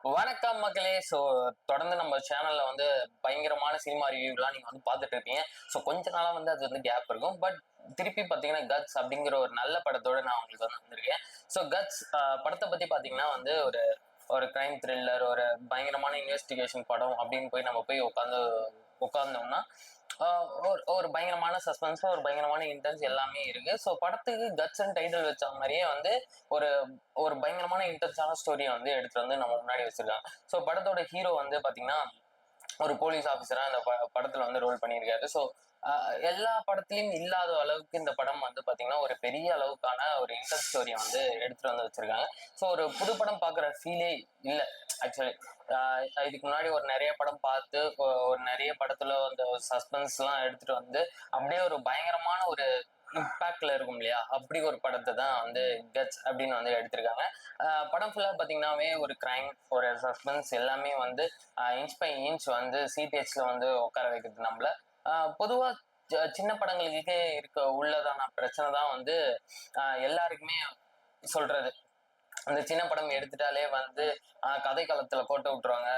வணக்கம் மக்களே. ஸோ தொடர்ந்து நம்ம சேனல்ல வந்து பயங்கரமான சினிமா ரிவ்யூலாம் நீங்க வந்து பார்த்துட்டு இருக்கீங்க. ஸோ கொஞ்ச நாளா வந்து அது வந்து கேப் இருக்கும். பட் திருப்பி பார்த்தீங்கன்னா கட்ஸ் அப்படிங்கிற ஒரு நல்ல படத்தோட நான் உங்களுக்கு வந்து வந்திருக்கேன். ஸோ கட்ஸ் படத்தை பத்தி பார்த்தீங்கன்னா வந்து ஒரு ஒரு கிரைம் த்ரில்லர், ஒரு பயங்கரமான இன்வெஸ்டிகேஷன் படம் அப்படின்னு போய் நம்ம போய் உட்கார்ந்தோம்னா ஒரு ஒரு பயங்கரமான சஸ்பென்ஸ், ஒரு பயங்கரமான இன்டென்ஸ் எல்லாமே இருக்கு. ஸோ படத்துக்கு கட்ஸ் அண்ட் டைட்டில் வச்ச மாதிரியே வந்து ஒரு ஒரு பயங்கரமான இன்டென்ஸான ஸ்டோரியை வந்து எடுத்துட்டு வந்து நம்ம முன்னாடி வச்சிருக்காங்க. ஸோ படத்தோட ஹீரோ வந்து பாத்தீங்கன்னா ஒரு போலீஸ் ஆஃபீஸரா இந்த படத்துல வந்து ரோல் பண்ணியிருக்காரு. ஸோ எல்லா படத்துலயும் இல்லாத அளவுக்கு இந்த படம் வந்து பாத்தீங்கன்னா ஒரு பெரிய அளவுக்கான ஒரு இன்ட்ரெஸ்ட் ஸ்டோரியை வந்து எடுத்துட்டு வந்து வச்சிருக்காங்க. ஸோ ஒரு புது படம் பாக்குற ஃபீலே இல்லை ஆக்சுவலி. இதுக்கு முன்னாடி ஒரு நிறைய படம் பார்த்து ஒரு நிறைய படத்துல அந்த சஸ்பென்ஸ் எல்லாம் எடுத்துட்டு வந்து அப்படியே ஒரு பயங்கரமான ஒரு இம்பாக்ட்ல இருக்கும் இல்லையா, அப்படி ஒரு படத்தை தான் வந்து கட்ஸ் அப்படின்னு வந்து எடுத்திருக்காங்க. படம் ஃபுல்லா பாத்தீங்கன்னாவே ஒரு கிரைம், ஒரு சஸ்பென்ஸ் எல்லாமே வந்து இன்ச் பை இன்ச் வந்து சிடிஹெச்ல வந்து உட்கார வைக்கிறது நம்மள. பொதுவா சின்ன படங்களுக்கு இருக்க உள்ளதான பிரச்சனை தான் வந்து எல்லாருக்குமே சொல்றது. அந்த சின்ன படம் எடுத்துட்டாலே வந்து கதை களத்துல கோட்டை விட்டுருவாங்க.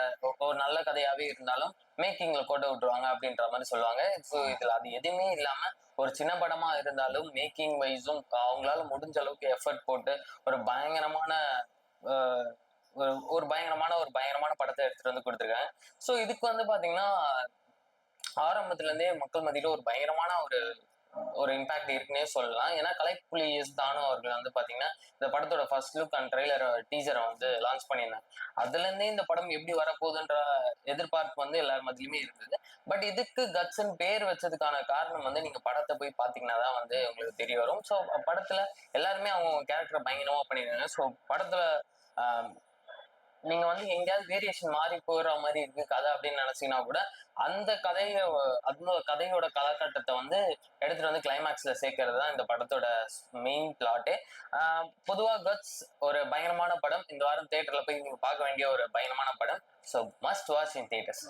ஒரு நல்ல கதையாவே இருந்தாலும் மேக்கிங்ல கோட்டை விட்டுருவாங்க அப்படின்ற மாதிரி சொல்லுவாங்க. ஸோ இதுல அது எதுவுமே இல்லாம ஒரு சின்ன படமா இருந்தாலும் மேக்கிங் வைஸும் அவங்களால முடிஞ்ச அளவுக்கு எஃபர்ட் போட்டு ஒரு பயங்கரமான ஆஹ் ஒரு பயங்கரமான படத்தை எடுத்துட்டு வந்து கொடுத்துருக்காங்க. ஸோ இதுக்கு வந்து பாத்தீங்கன்னா ஆரம்பத்துல இருந்தே மக்கள் மத்தியில ஒரு பயங்கரமான ஒரு ஒரு இம்பாக்ட் இருக்குன்னே சொல்லலாம். ஏன்னா கலைப்புலி எஸ் தானு அவர்கள் வந்து பாத்தீங்கன்னா இந்த படத்தோட ஃபர்ஸ்ட் லுக் அண்ட் ட்ரெய்லர் டீசரை வந்து லான்ச் பண்ணியிருந்தாங்க. அதுல இருந்தே இந்த படம் எப்படி வரப்போகுதுன்ற எதிர்பார்ப்பு வந்து எல்லார் மத்தியிலுமே இருந்தது. பட் இதுக்கு கட்ஸ்ன்னு பேர் வச்சதுக்கான காரணம் வந்து நீங்க படத்தை போய் பாத்தீங்கன்னா தான் வந்து உங்களுக்கு தெரிய வரும். ஸோ படத்துல எல்லாருமே அவங்க கேரக்டரை பயங்கரமா பண்ணியிருந்தாங்க. ஸோ படத்துல ஆஹ் நீங்க வந்து எங்கேயாவது வேரியேஷன் மாறி போயிடுற மாதிரி இருக்கு கதை அப்படின்னு நினைச்சீங்கன்னா கூட அந்த கதையோட காலகட்டத்தை வந்து எடுத்துட்டு வந்து கிளைமேக்ஸ்ல சேர்க்கறது தான் இந்த படத்தோட மெயின் பிளாட்டே. பொதுவா கட்ஸ் ஒரு பயங்கரமான படம். இந்த வாரம் தியேட்டர்ல போய் நீங்க பார்க்க வேண்டிய ஒரு பயங்கரமான படம். So must watch in theatres.